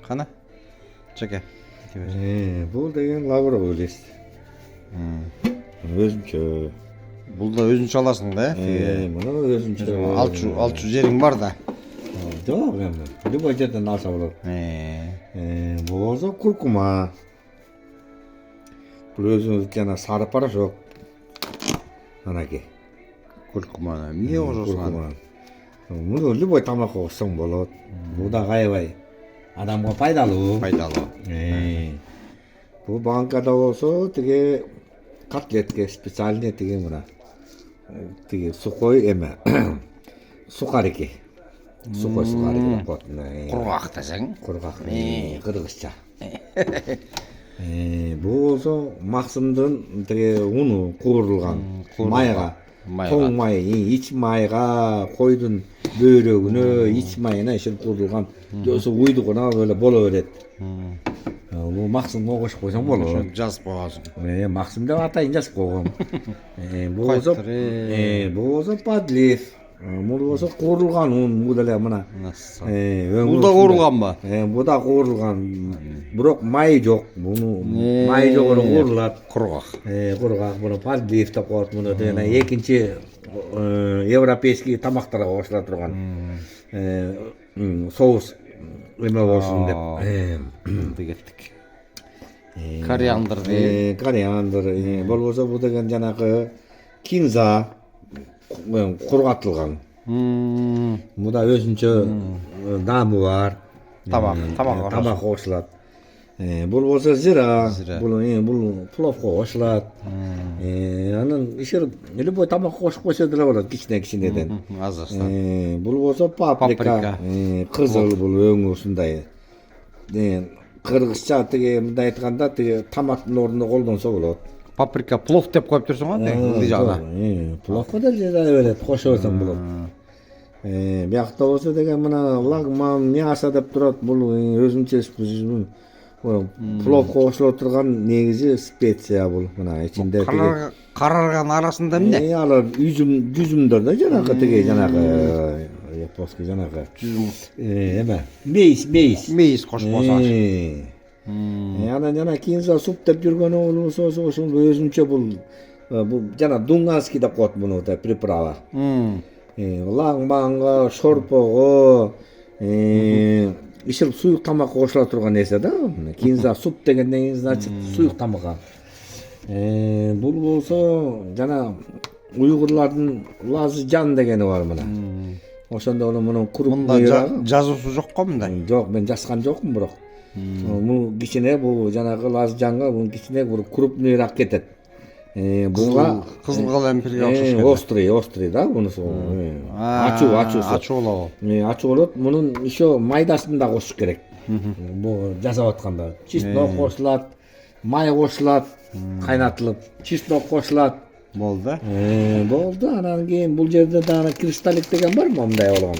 Қана? Чеке. Бұл деген лавровый лист. Өзінше. Бұл да өзінше аласың да? Мұны өзінше. Алчу жерің бар да? Жоқ, енді. Любой жерден алса болады. Бұл болса куркума. Бұл өзіңіз жаңа сары порошок. Анаке. Куркума. Не қосасың? Мұны любой тамаққа қоссаң болады. Бұл да қайбай. Адамға пайдалы. Бұл банкада болса, теге котлетке специальный теге мына. Теге сухой эме. Сухарики. Сухой сухарики қотын. Құрғақ десең? Құрғақ. Қырғызша. Бұл болса мақсымдың теге уны қуырылған майға. Тоң май, иç майға, қойдың бөрегіне, иç майына ішін қуырылған. Осы уйдығына böyle бола береді. Бұл мақсымға қосып қойсаң болады. Жазып қойғансың. Мақсым деп атайын жазып қойғам. Бұл болса подлив. Бұл болса қуырылған ұн, бұл да мына. Бұл да қуырылған ба? Бұл да қуырылған. Бірақ май жоқ. Май жоқ оны қуырылады. Құрғақ. Құрғақ. Бұны подлив деп қойды. Бұны екінші европейский тамақтарға қосыла тұрған. Соус еме болсын деп. Дегеттік. Кориандр де. Кориандр. Бұл болса бұл деген жаңағы кинза құрғатылған. Бұл да өзінше дамы бар. Тамақ қосылады. Бұл болса зира. Бұл пловқа қосылады. Анын ішер любой тамақ қосып қойса да болады кішкене-кішкенеден. Бұл болса паприка. Қызыл бұл өңі осындай. Қырғызша теге мындай айтқанда теге томаттың орнына қолданса болады. Паприка плов деп қойып тұрсың ғой? Пловқа да жеде береді, қосып алсаң болады. Бияқта болса деген мына лагман, мясо деп тұрады. Бұл өзінше плов қосылып отырған негізі специя бұл. Ішінде теге қарарған арасында міне? Алар жүзімдер да жаңағы японский жаңағы мейіз қосып қосаңыз. Ана кинза суп деп жүрген ол өзінше бұл жана дунганский деп қойды бұны приправа. Лаңманға, шорпоға, ішіліп сұйық тамаққа қосыла тұрған несі да. Кинза суп дегеннен значит сұйық тамаққа. Бұл болса жана ұйғырлардың лазыжан дегені бар мұна. Ошонда оны мұның күріп мұнда жазусы жоқ қой мұнда? Жоқ, мен жазған жоқпын бірақ. Бұл кішіне бұл жанағы лазыжанға бұл кішіне бұл крупныйрақ кетеді. Қызыл қалампирге ұқсас кетеді. Острый да бұнысы. Ачу болады. Мұның еще майдасын да қосып керек. Бұл жасап атқанда. Чеснок қосылады, май қосылады, қайнатылып. Чеснок қосылады. Болды? Болды. Анан кейін бұл жерде дана кристаллик деген бар ма мұндай олған?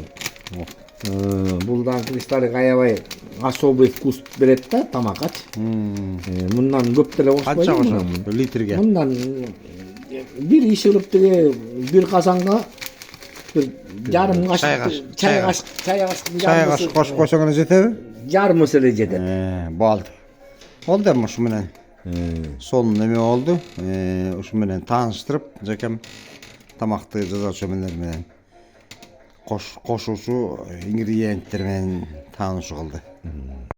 Бұлдан кристаллик аябай особый вкус береді да тамақат. Мұндан көптеле қоспайды. Қанша қосамын? Литрге? Мұндан бір ішіліп теге бір қазанға жарым қашық чай қашық қосып қойсаңыз жетеді? Жарым өселе жетеді. Болды. Болды мұшы менен. Сол неме oldu. Ушу менен таныштырып, жакем тамакты жазачу менен кошуусу ингредиенттер менен таанышуу кылды.